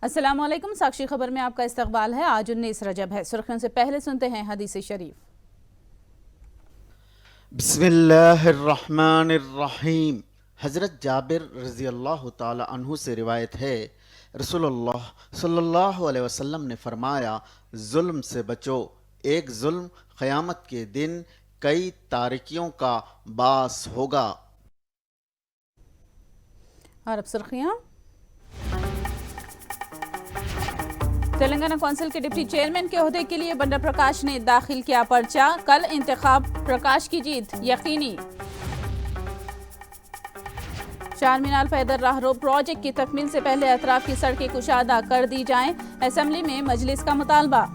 अस्सलाम वालेकुम। साक्षी खबर में आपका इस्तकबाल है। आज 19 रजब है। सुर्खियों से पहले सुनते हैं हदीस शरीफ। बिस्मिल्लाहिर्रहमानिर्रहीम। हज़रत जाबिर रज़ी अल्लाह ताला अन्हु से रिवायत है, रसूलुल्लाह सल्लल्लाहु अलैहि वसल्लम ने फरमाया, जुल्म से बचो, एक जुल्म क़यामत के दिन कई तारिकियों का बास होगा। और अब सुर्खियां। तेलंगाना कौंसिल के डिप्टी चेयरमैन के ओहदे के लिए बंडा प्रकाश ने दाखिल किया पर्चा। कल इंतखाब, प्रकाश की जीत यकीनी। चार मीनार पैदल राहरो प्रोजेक्ट की तकमील से पहले अतराफ की सड़कें कुशादा कर दी जाएं। असेंबली में मजलिस का मुतालबा।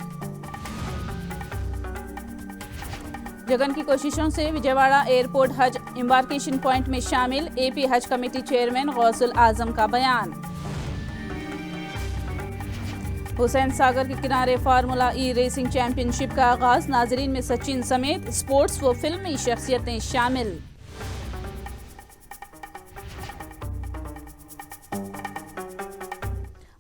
जगन की कोशिशों से विजयवाड़ा एयरपोर्ट हज एम्बार्केशन पॉइंट में शामिल। एपी हज कमेटी चेयरमैन गौसुल आजम का बयान। हुसैन सागर के किनारे फार्मूला ई रेसिंग चैंपियनशिप का आगाज। नाजरीन में सचिन समेत स्पोर्ट्स व फिल्मी शख्सियतें शामिल।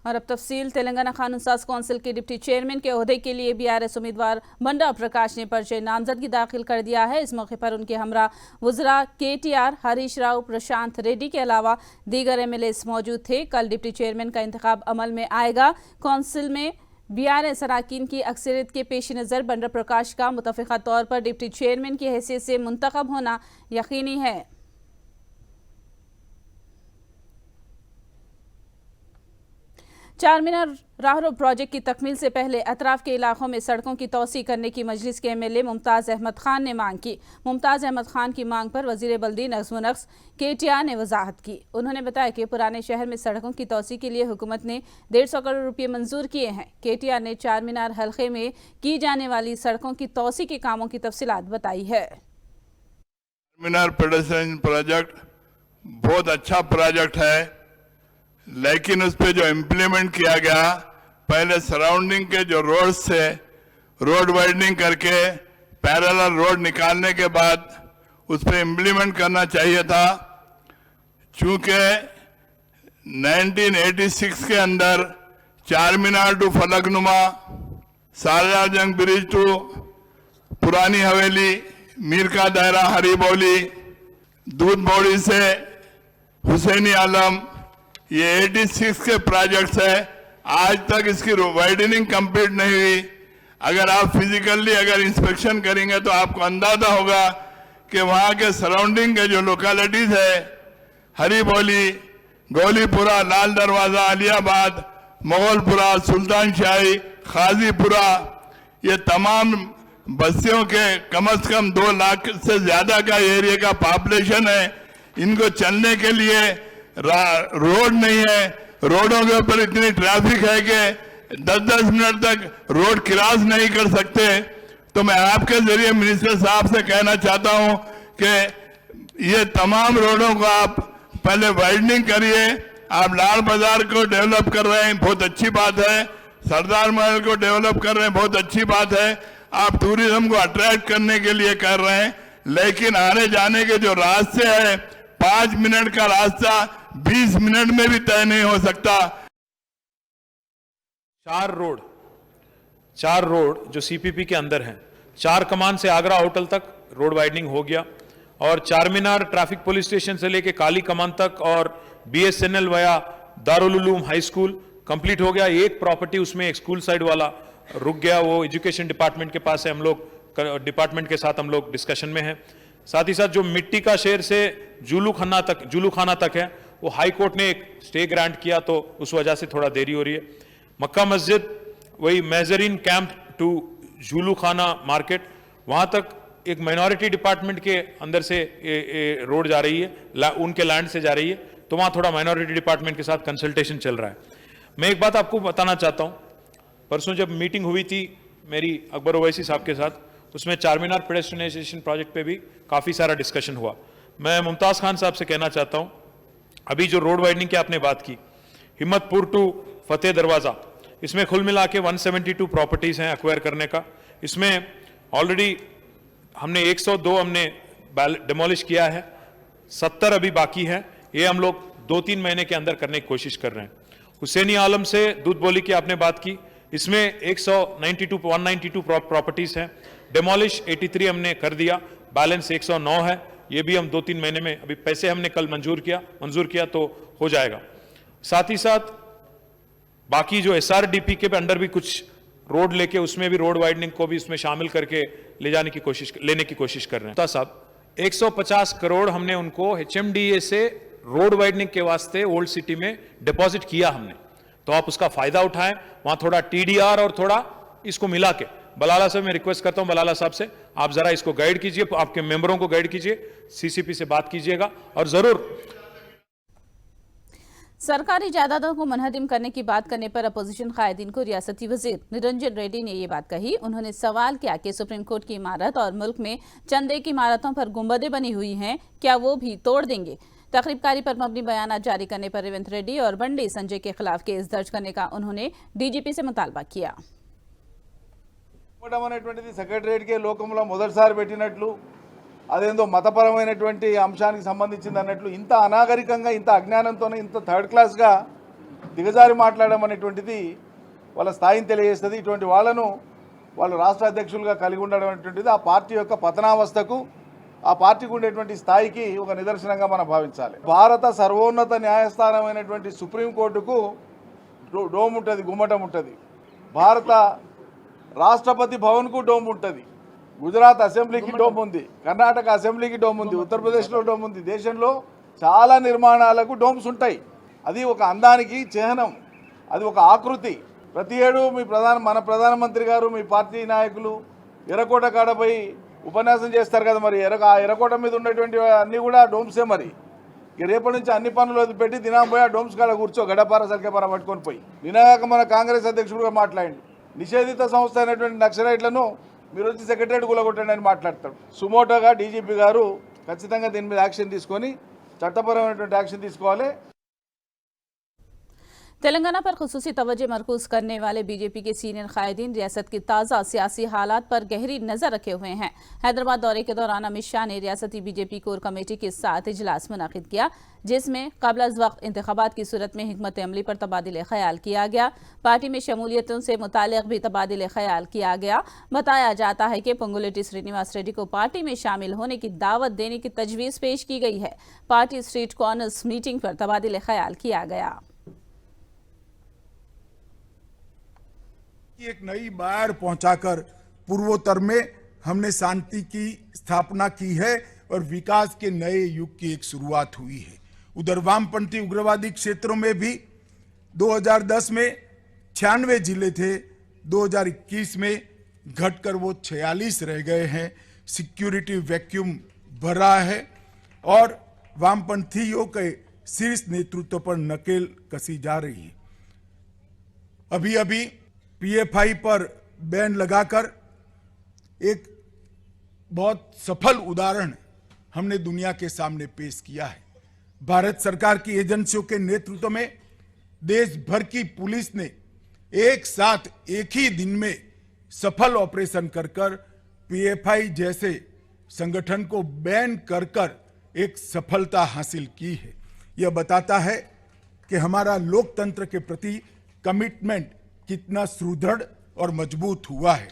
और अब तफसील। तेलंगाना कानून साज कौंसिल के डिप्टी चेयरमैन के ओहदे के लिए बीआरएस उम्मीदवार बंडा प्रकाश ने पर्चे नामजदगी दाखिल कर दिया है। इस मौके पर उनके हमरा वज़रा केटीआर, हरीश राव, प्रशांत रेड्डी के अलावा दीगर एमएलएस मौजूद थे। कल डिप्टी चेयरमैन का इंतखाब अमल में आएगा। कौंसिल में बीआरएस अराकीन की अक्सरियत के पेश नज़र बंडा प्रकाश का मुतफ़िक़ा तौर पर डिप्टी चेयरमैन की हैसियत से मुंतखब होना यकीनी है। चार मीनार राहरो प्रोजेक्ट की तकमील से पहले अतराफ के इलाकों में सड़कों की तोसी करने की मजलिस के एमएलए मुमताज़ अहमद खान ने मांग की। मुमताज़ अहमद खान की मांग पर वज़ीर बल्दी नज़्म-ओ-नक्स केटीआर ने वजाहत की। उन्होंने बताया कि पुराने शहर में सड़कों की तोसी के लिए हुकूमत ने 150 करोड़ रुपये मंजूर किए हैं। केटीआर ने चार मीनार हल्के में की जाने वाली सड़कों की तोसी के कामों की तफसीलात बताई है। मीनार पेडेस्ट्रियन प्रोजेक्ट बहुत अच्छा प्रोजेक्ट है, लेकिन उस पर जो इम्प्लीमेंट किया गया, पहले सराउंडिंग के जो रोड्स थे रोड वाइडनिंग करके पैरेलल रोड निकालने के बाद उस पर इम्प्लीमेंट करना चाहिए था। चूंकि 1986 के अंदर Charminar to Falaknuma, Salar Jung bridge to Purani Haveli, Mir का दायरा हरीबौली, दूध बौड़ी से हुसैनी आलम, ये 86 के प्रोजेक्ट्स है। आज तक इसकी वाइडनिंग कंप्लीट नहीं हुई। अगर आप फिजिकली अगर इंस्पेक्शन करेंगे तो आपको अंदाजा होगा कि वहाँ के सराउंडिंग के जो लोकेलिटीज है, हरीबौली, गोलीपुरा, लाल दरवाजा, अलियाबाद, मोगलपुरा, सुल्तान शाही, खाजीपुरा, ये तमाम बस्तियों के कम से कम 2 लाख से ज्यादा का एरिया का पॉपुलेशन है। इनको चलने के लिए रोड नहीं है। रोडों के ऊपर इतनी ट्रैफिक है कि 10-10 मिनट तक रोड क्रॉस नहीं कर सकते। तो मैं आपके जरिए मिनिस्टर साहब से कहना चाहता हूं कि ये तमाम रोडों को आप पहले वाइडनिंग करिए। आप लाल बाजार को डेवलप कर रहे हैं, बहुत अच्छी बात है। सरदार महल को डेवलप कर रहे हैं, बहुत अच्छी बात है। आप टूरिज्म को अट्रैक्ट करने के लिए कर रहे हैं, लेकिन आने जाने के जो रास्ते हैं, 5 मिनट का रास्ता 20 मिनट में भी तय नहीं हो सकता। चार रोड जो सीपीपी के अंदर हैं, चार कमान से आगरा होटल तक रोड वाइडनिंग हो गया, और चार मीनार ट्रैफिक पुलिस स्टेशन से लेके काली कमान तक और बीएसएनएल वया Darul Uloom high school complete हो गया। एक प्रॉपर्टी उसमें एक स्कूल साइड वाला रुक गया, वो एजुकेशन डिपार्टमेंट के पास है। हम लोग डिपार्टमेंट के साथ हम लोग डिस्कशन में हैं। साथ ही साथ जो मिट्टी का शहर से जुलू खाना तक है, वो हाई कोर्ट ने एक स्टे ग्रांट किया, तो उस वजह से थोड़ा देरी हो रही है। मक्का मस्जिद, वही मेजरीन कैंप टू जुलू खाना मार्केट, वहां तक एक माइनॉरिटी डिपार्टमेंट के अंदर से रोड जा रही है, उनके लैंड से जा रही है, तो वहां थोड़ा माइनॉरिटी डिपार्टमेंट के साथ कंसल्टेशन चल रहा है। मैं एक बात आपको बताना चाहता हूं, परसों जब मीटिंग हुई थी मेरी अकबर ओवैसी साहब के साथ, उसमें चार मीनार पेडेस्ट्रियनाइजेशन प्रोजेक्ट पे भी काफी सारा डिस्कशन हुआ। मैं मुमताज खान साहब से कहना चाहता हूं, अभी जो रोड वाइडनिंग की आपने बात की, हिम्मतपुर टू फतेह दरवाजा, इसमें कुल मिला के 172 प्रॉपर्टीज हैं एक्वायर करने का। इसमें ऑलरेडी हमने 102 हमने डिमोलिश किया है, 70 अभी बाकी है। ये हम लोग 2-3 महीने के अंदर करने की कोशिश कर रहे हैं। हुसैनी आलम से दूध बोली की आपने बात की, इसमें 192 प्रॉपर्टीज हैं, डेमोलिश 83 हमने कर दिया, बैलेंस 109 है, ये भी हम 2-3 महीने में, अभी पैसे हमने कल मंजूर किया तो हो जाएगा। साथ ही साथ बाकी जो SRDP के अंडर भी कुछ रोड लेके उसमें भी रोड वाइडनिंग को भी उसमें शामिल करके लेने की कोशिश कर रहे हैं। साहब 150 करोड़ हमने उनको HMDA से रोड वाइडनिंग के वास्ते ओल्ड सिटी में डिपॉजिट किया हमने, तो आप उसका फायदा उठाएं। वहां थोड़ा TDR और थोड़ा इसको मिला के, बलाला साहब मैं रिक्वेस्ट करता हूं, बलाला साहब से आप जरा इसको गाइड कीजिए, आपके मेंबरों को गाइड कीजिए, CCP से बात कीजिएगा और जरूर। सरकारी जायदादों को मुनहदिम करने की बात करने पर अपोजिशन कायदीन को रियासती वजीर निरंजन रेड्डी ने ये बात कही। उन्होंने सवाल किया कि सुप्रीम कोर्ट की इमारत और मुल्क में चंद एक इमारतों पर गुंबदें बनी हुई हैं, क्या वो भी तोड़ देंगे? तकरीबकारी पर मबनी बयान जारी करने पर रेवंत रेड्डी और बंडी संजय के खिलाफ केस दर्ज करने का उन्होंने DGP से मुतालबा किया। సెక్రటరియట్ కే లోకంలో మొదటిసారి పెట్టినట్లు అదేందో మతపరమైనటువంటి అంశానికి సంబంధించింది అన్నట్లు ఇంత అనాగరికంగా ఇంత అజ్ఞానంతోనే ఇంత థర్డ్ క్లాస్గా దిగజారి మాట్లాడడం అనేటువంటిది వాళ్ళ స్థాయిని తెలియజేస్తుంది. ఇటువంటి వాళ్ళను వాళ్ళు రాష్ట్ర అధ్యక్షులుగా కలిగి ఉండడం అనేటువంటిది ఆ పార్టీ యొక్క పతనావస్థకు, ఆ పార్టీకి ఉండేటువంటి స్థాయికి ఒక నిదర్శనంగా మనం భావించాలి. భారత సర్వోన్నత న్యాయస్థానమైనటువంటి సుప్రీంకోర్టుకు డోమ్ ఉంటుంది, గుమ్మటం ఉంటుంది. భారత రాష్ట్రపతి భవన్కు డోమ్ ఉంటుంది. గుజరాత్ అసెంబ్లీకి డోమ్ ఉంది, కర్ణాటక అసెంబ్లీకి డోమ్ ఉంది, ఉత్తరప్రదేశ్లో డోమ్ ఉంది. దేశంలో చాలా నిర్మాణాలకు డోమ్స్ ఉంటాయి. అది ఒక అందానికి చిహ్నం, అది ఒక ఆకృతి. ప్రతి ఏడు మన ప్రధానమంత్రి గారు, మీ పార్టీ నాయకులు ఎర్రకోట కాడపై ఉపన్యాసం చేస్తారు కదా, మరి ఎర్రకోట మీద ఉన్నటువంటి అన్నీ కూడా డోమ్సే. మరి రేపటి నుంచి అన్ని పనులు వదిలిపెట్టి దినం పోయి ఆ డోమ్స్ కాడ కూర్చో, గడపార సరికేపార పట్టుకొని పోయి. నిన్నగాక మన కాంగ్రెస్ అధ్యక్షుడుగా మాట్లాడి నిషేధిత సంస్థ అయినటువంటి నక్సలైట్లను మీరు వచ్చి సెక్రటరీ కూలగొట్టండి అని మాట్లాడతాడు. సుమోటోగా DGP గారు ఖచ్చితంగా దీని మీద యాక్షన్ తీసుకొని చట్టపరమైనటువంటి యాక్షన్ తీసుకోవాలి. तेलंगाना पर खुसूसी तवज्जो मरकूज करने वाले बीजेपी के सीनियर कायदीन रियासत की ताज़ा सियासी हालात पर गहरी नजर रखे हुए हैं। हैदराबाद दौरे के दौरान अमित शाह ने रियासती बीजेपी कोर कमेटी के साथ इजलास मुनाकिद किया, जिसमें क़ब्ल वक्त इंतखाबात की सूरत में हिकमत अमली पर तबादिले ख्याल किया गया। पार्टी में शमूलियतों से मुताल्लिक़ भी तबादिले ख्याल किया गया। बताया जाता है कि पोंगुलेटी श्रीनिवास रेड्डी को पार्टी में शामिल होने की दावत देने की तजवीज़ पेश की गई है। पार्टी स्ट्रीट कॉर्नर्स मीटिंग पर तबादिले ख्याल किया गया। एक नई बार पहुंचाकर पूर्वोत्तर में हमने शांति की स्थापना की है और विकास के नए युग की एक शुरुआत हुई है। उधर वामपंथी उग्रवादी क्षेत्रों में भी 2010 में 96 जिले थे, 2021 में घटकर वो 46 रह गए हैं। सिक्योरिटी वैक्यूम भर रहा है और वामपंथियों के शीर्ष नेतृत्व पर नकेल कसी जा रही है। अभी PFI पर बैन लगाकर एक बहुत सफल उदाहरण हमने दुनिया के सामने पेश किया है। भारत सरकार की एजेंसियों के नेतृत्व में देश भर की पुलिस ने एक साथ एक ही दिन में सफल ऑपरेशन कर PFI जैसे संगठन को बैन कर एक सफलता हासिल की है। यह बताता है कि हमारा लोकतंत्र के प्रति कमिटमेंट कितना सुदृढ़ और मजबूत हुआ है।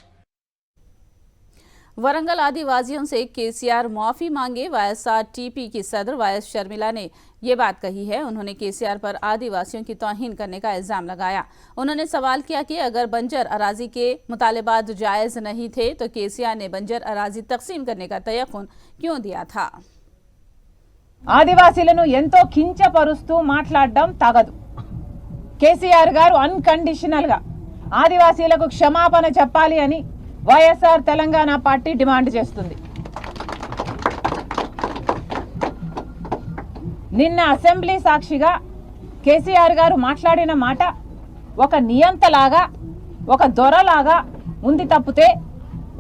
वरंगल आदिवासियों से KCR माफी मांगे। YSRTP की सदर YS शर्मिला ने ये बात कही है। उन्होंने KCR पर आदिवासियों की तौहीन करने का इल्जाम लगाया। उन्होंने सवाल किया कि अगर बंजर अराजी के मुतालिबात जायज नहीं थे तो KCR ने बंजर अराजी तकसीम करने का तयक़ुन क्यों दिया था। ఆదివాసీలను ఎంతో కించపరుస్తూ మాట్లాడడం తగదు. కేసీఆర్ గారు అన్కండిషనల్ గా ఆదివాసీలకు క్షమాపణ చెప్పాలి అని వైఎస్ఆర్ తెలంగాణ పార్టీ డిమాండ్ చేస్తుంది. నిన్న అసెంబ్లీ సాక్షిగా కేసీఆర్ గారు మాట్లాడిన మాట ఒక నియంతలాగా, ఒక దొరలాగా ఉంది తప్పితే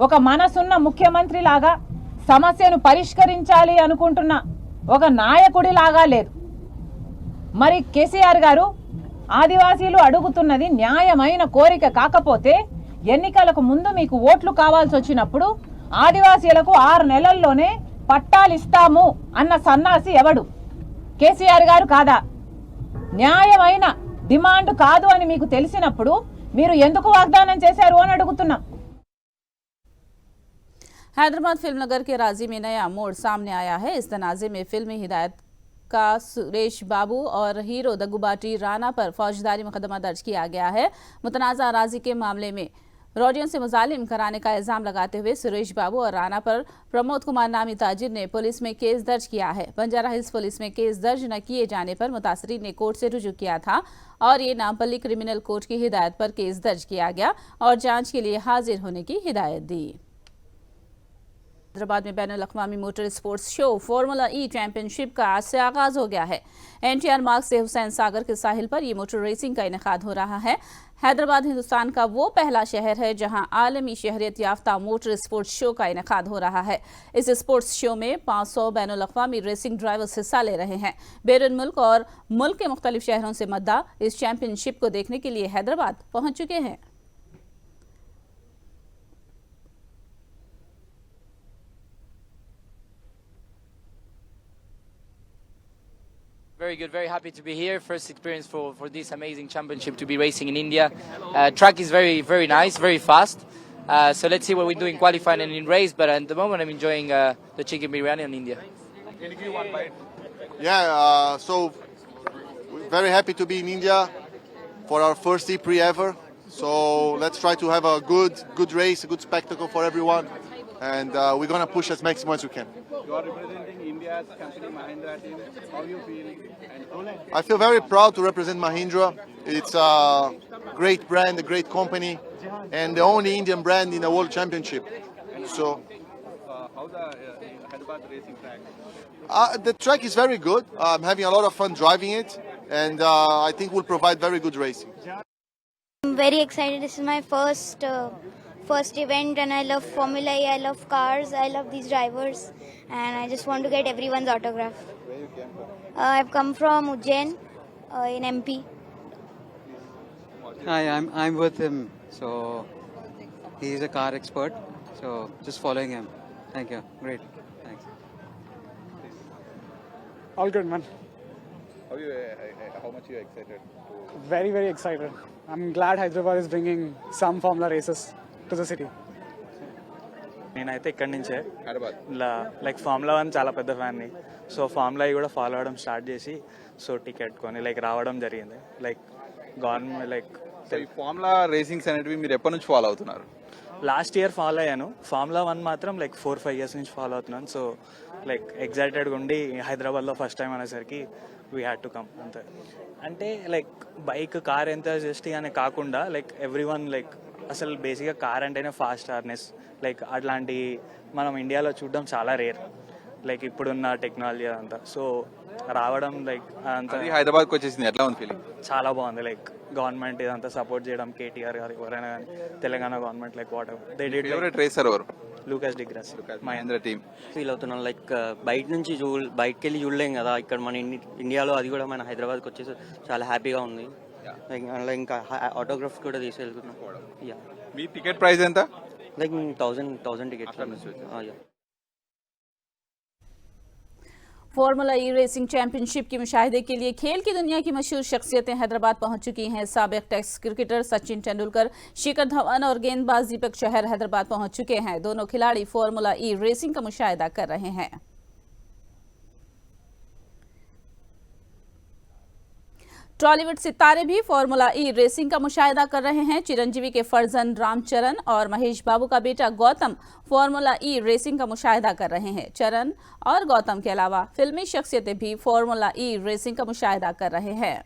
ఒక మనసున్న ముఖ్యమంత్రి లాగా సమస్యను పరిష్కరించాలి అనుకుంటున్న ఒక నాయకుడి లాగా లేదు. మరి కేసీఆర్ గారు ఆదివాసీలు అడుగుతున్నది న్యాయమైన కోరిక కాకపోతే ఎన్నికలకు ముందు మీకు ఓట్లు కావాల్సి వచ్చినప్పుడు ఆదివాసీలకు 6 నెలల్లోనే పట్టాలు ఇస్తాము అన్న సన్నాసి ఎవడు? కేసీఆర్ గారు కాదా? న్యాయమైన డిమాండ్ కాదు అని మీకు తెలిసినప్పుడు మీరు ఎందుకు వాగ్దానం చేశారు అని అడుగుతున్నాం. हैदराबाद फिल्म नगर के राजी में नया मोड़ सामने आया है। इस तनाज़े में फिल्मी हिदायत का सुरेश बाबू और हीरो दग्गुबाटी राणा पर फौजदारी मुकदमा दर्ज किया गया है। मुतनाज़ा अराजी के मामले में रौडियों से मुजालिम कराने का इल्जाम लगाते हुए सुरेश बाबू और राणा पर प्रमोद कुमार नामी ताजिर ने पुलिस में केस दर्ज किया है। बंजारा हिल्स पुलिस में केस दर्ज न किए जाने पर मुतासरीन ने कोर्ट से रुजू किया था और ये नामपल्ली क्रिमिनल कोर्ट की हिदायत पर केस दर्ज किया गया और जांच के लिए हाजिर होने की हिदायत दी। हैदराबाद में बैनुल-अक़वामी मोटर स्पोर्ट्स शो फार्मूला ई चैंपियनशिप का आज से आगाज हो गया है। एनटीआर मार्ग से हुसैन सागर के साहिल पर यह मोटर रेसिंग का इनेकाद हो रहा है। हैदराबाद हिंदुस्तान का वो पहला शहर है जहां आलमी शहरियत याफ्ता मोटर स्पोर्ट्स शो का इनेकाद हो रहा है। इस स्पोर्ट्स शो में 500 बैनुल-अक़वामी रेसिंग ड्राइवर्स हिस्सा ले रहे हैं। बैरून मुल्क और मुल्क के मुख्तलिफ शहरों से मद्दा इस चैंपियनशिप को देखने के लिए हैदराबाद पहुंच चुके हैं। Very good, very happy to be here. First experience for this amazing championship to be racing in India. Track is very, very nice, very fast. So let's see what we do in qualifying and in race. But at the moment, I'm enjoying the chicken biryani in India. Can you give one bite? Yeah, so we're very happy to be in India for our first E-Prix ever. So let's try to have a good race, a good spectacle for everyone. And we're going to push as maximum as we can. You are representing India's company Mahindra team. How are you feeling? I feel very proud to represent Mahindra. It's a great brand, a great company, and the only Indian brand in the World Championship. So, How's the Hyderabad racing track? the track is very good. I'm having a lot of fun driving it, and I think we'll provide very good racing. I'm very excited. This is my first event, and I love Formula E. I love cars. I love these drivers, and I just want to get everyone's autograph. Where you came from? I've come from Ujjain in MP. Hi, I'm with him. So he's a car expert. So just following him. Thank you. Great. Thanks. All good, man. How much you excited? Very, very excited. I'm glad Hyderabad is bringing some Formula races to the city. నేనైతే ఇక్కడి నుంచే Hyderabad. Like formula 1 చాలా పెద్ద ఫ్యాన్ని. So formula కూడా follow అవడం start చేసి so ticket కొని like రావడం జరిగింది. Like government like formula racings అనేటివి మీరు ఎప్పటి నుంచి ఫాలో అవుతున్నారు? లాస్ట్ ఇయర్ ఫాలో అయ్యాను. ఫార్ములా 1 మాత్రం లైక్ 4-5 ఇయర్స్ నుంచి ఫాలో అవుతున్నాను. సో లైక్ ఎగ్జైటెడ్గా ఉండి హైదరాబాద్లో ఫస్ట్ టైం అనేసరికి వీ హ్యాడ్ టు కమ్ అంతే. అంటే లైక్ బైక్ కార్ ఎంత జస్ట్ అని కాకుండా లైక్ ఎవ్రీ వన్ లైక్ అసలు బేసిక్గా కార్ అంటేనే ఫాస్ట్ హార్నెస్ లైక్ అట్లాంటి మనం ఇండియాలో చూడడం చాలా రేర్ లైక్ ఇప్పుడున్న టెక్నాలజీ అంతా. సో రావడం లైక్ అంతా హైదరాబాద్కి వచ్చేసింది, ఎట్లా ఉంది ఫీలింగ్? చాలా బాగుంది. లైక్ గవర్నమెంట్ ఇదంతా సపోర్ట్ చేయడం, కేటీఆర్ గారు ఎవరైనా కానీ Telangana government like what ever they did. Favourite racer ఎవరు? లూకాస్ డిగ్రాస్ మహేంద్ర టీమ్. ఫీల్ అవుతున్నాను లైక్ బయట నుంచి బయటకు వెళ్ళి చూడలేం కదా, ఇక్కడ మన ఇండియాలో అది కూడా మన హైదరాబాద్కి వచ్చేసి చాలా హ్యాపీగా ఉంది. లైక్ ఇంకా ఆటోగ్రాఫ్ కూడా తీసుకెళ్తున్నాం. యా. మీ టికెట్ ప్రైస్ ఎంత? Like 1000 tickets. फार्मूला ई रेसिंग चैंपियनशिप के मुशाहिदे के लिए खेल की दुनिया की मशहूर शख्सियतें हैदराबाद पहुंच चुकी हैं। साबिक टेस्ट क्रिकेटर सचिन तेंदुलकर, शिखर धवन और गेंदबाज दीपक चहर हैदराबाद पहुंच चुके हैं। दोनों खिलाड़ी फार्मूला ई रेसिंग का मुशाहिदा कर रहे हैं। टॉलीवुड सितारे भी फार्मूला ई रेसिंग का मुशाहिदा कर रहे हैं। चिरंजीवी के फर्जंद रामचरण और महेश बाबू का बेटा गौतम फार्मूला ई रेसिंग का मुशाहिदा कर रहे हैं। चरण और गौतम के अलावा फिल्मी शख्सियतें भी फार्मूला ई रेसिंग का मुशाहिदा कर रहे हैं।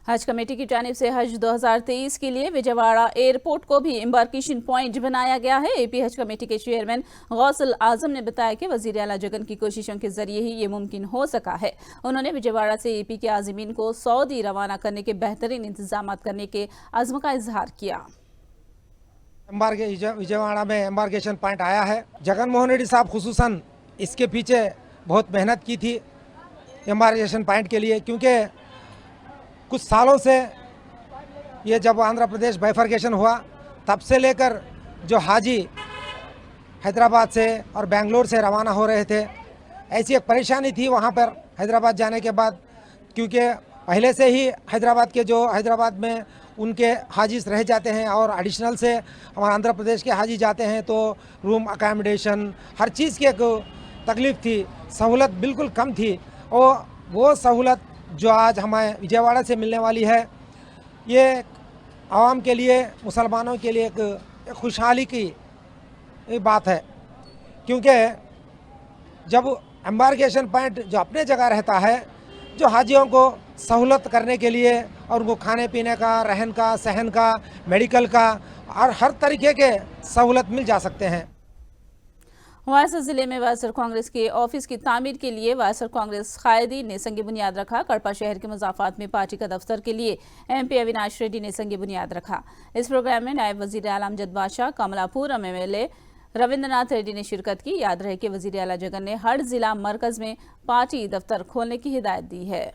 हज कमेटी की जानिब से हज 2023 के लिए विजयवाड़ा एयरपोर्ट को भी एम्बार्केशन पॉइंट बनाया गया है। एपी हज कमेटी के चेयरमैन गौसल आजम ने बताया कि वजीर आला जगन की कोशिशों के जरिए ही ये मुमकिन हो सका है। उन्होंने विजयवाड़ा से एपी के आज़मीन को सऊदी रवाना करने के बेहतरीन इंतजाम करने के अज़्म का इजहार किया। विजयवाड़ा में एम्बार्केशन पॉइंट आया है। जगन मोहन रेड्डी साहब खुसूसन इसके पीछे बहुत मेहनत की थी एम्बार्केशन पॉइंट के लिए, क्योंकि कुछ सालों से ये जब आंध्र प्रदेश बाइफर्केशन हुआ तब से लेकर जो हाजी हैदराबाद से और बेंगलोर से रवाना हो रहे थे। ऐसी एक परेशानी थी वहाँ पर हैदराबाद जाने के बाद, क्योंकि पहले से ही हैदराबाद में उनके हाजीज रह जाते हैं और एडिशनल से हमारे आंध्र प्रदेश के हाजी जाते हैं, तो रूम अकोमोडेशन हर चीज़ की एक तकलीफ़ थी, सहूलत बिल्कुल कम थी। और वो सहूलत जो आज हमें विजयवाड़ा से मिलने वाली है, ये आवाम के लिए, मुसलमानों के लिए एक खुशहाली की बात है, क्योंकि जब एम्बार्केशन पॉइंट जो अपने जगह रहता है, जो हाजियों को सहूलत करने के लिए और उनको खाने पीने का, रहन का, सहन का, मेडिकल का और हर तरीके के सहूलत मिल जा सकते हैं। वायसर जिले में वायसर कांग्रेस के ऑफिस की तामीर के लिए वायसर कांग्रेस कायदीन ने संग बुनियाद रखा। कड़पा शहर के मुजाफात में पार्टी का दफ्तर के लिए MP अविनाश रेड्डी ने संग बुनियाद रखा। इस प्रोग्राम में नायब वजीर आला अमजद बादशाह, कमलापुर MLA रविंद्रनाथ रेड्डी ने शिरकत की। याद रहे कि वजीर आला जगन ने हर जिला मरकज में पार्टी दफ्तर खोलने की हिदायत दी है।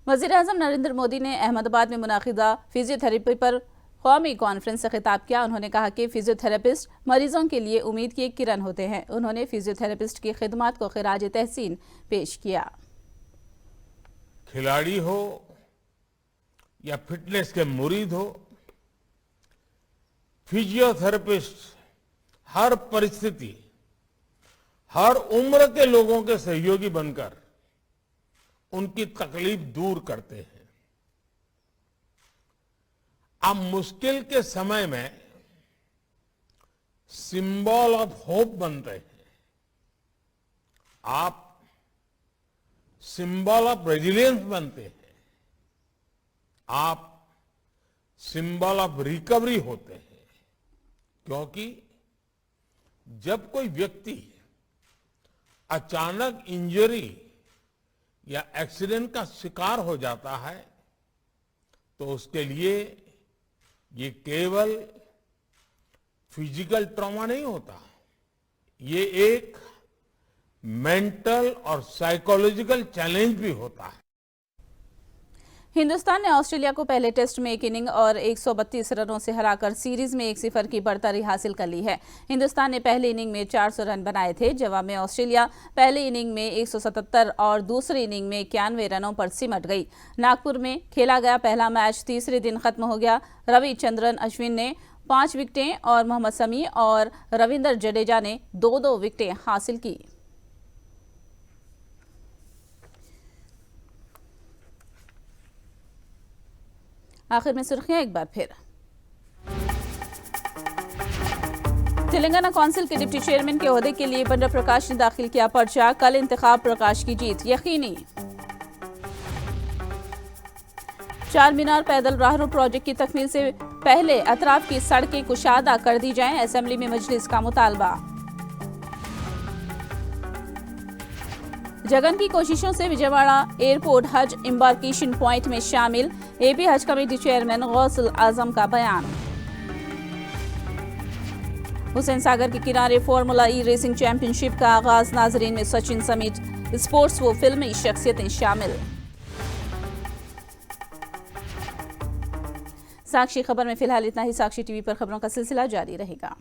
वजीर आजम नरेंद्र मोदी ने अहमदाबाद में मुनाकिदा फिजियोथेरेपी पर कौमी कॉन्फ्रेंस से खिताब किया। उन्होंने कहा कि फिजियोथेरेपिस्ट मरीजों के लिए उम्मीद की एक किरण होते हैं। उन्होंने फिजियोथेरेपिस्ट की खिदमत को खिराज तहसीन पेश किया। खिलाड़ी हो या फिटनेस के मुरीद हो, फिजियोथेरेपिस्ट हर परिस्थिति, हर उम्र के लोगों के सहयोगी बनकर उनकी तकलीफ दूर करते हैं। आप मुश्किल के समय में सिंबल ऑफ होप बनते हैं। आप सिंबल ऑफ रेजिलियंस बनते हैं। आप सिंबल ऑफ रिकवरी होते हैं, क्योंकि जब कोई व्यक्ति अचानक इंजरी या एक्सीडेंट का शिकार हो जाता है, तो उसके लिए ये केवल फिजिकल ट्रॉमा नहीं होता, ये एक मेंटल और साइकोलॉजिकल चैलेंज भी होता है। हिंदुस्तान ने ऑस्ट्रेलिया को पहले टेस्ट में 1 इनिंग और 132 रनों से हराकर सीरीज में 1-0 की बढ़तरी हासिल कर ली है। हिंदुस्तान ने पहली इनिंग में 400 रन बनाए थे। जवाब में ऑस्ट्रेलिया पहली इनिंग में 177 और दूसरी इनिंग में 91 रनों पर सिमट गई। नागपुर में खेला गया पहला मैच तीसरे दिन खत्म हो गया। रविचंद्रन अश्विन ने 5 विकेटें और मोहम्मद शमी और रविंद्र जडेजा ने 2-2 विकेटें हासिल की। आखिर में सुर्खियां एक बार फिर। तेलंगाना काउंसिल के डिप्टी चेयरमैन के ओहदे के लिए बंडा प्रकाश ने दाखिल किया पर्चा। कल इंतखाब प्रकाश की जीत यकीनी। चार मीनार पैदल राहरो प्रोजेक्ट की तकमील से पहले अतराफ की सड़कें कुशादा कर दी जाएं। असेंबली में मजलिस का मुतालबा। जगन की कोशिशों से विजयवाड़ा एयरपोर्ट हज एम्बार्केशन पॉइंट में शामिल। AP हज कमेटी चेयरमैन गौसुल आजम का बयान। हुसैन सागर के किनारे फार्मूला ई रेसिंग चैंपियनशिप का आगाज। नाजरीन में सचिन समेत स्पोर्ट्स व फिल्मी शख्सियतें शामिल। साक्षी खबर में फिलहाल इतना ही। साक्षी टीवी पर खबरों का सिलसिला जारी रहेगा।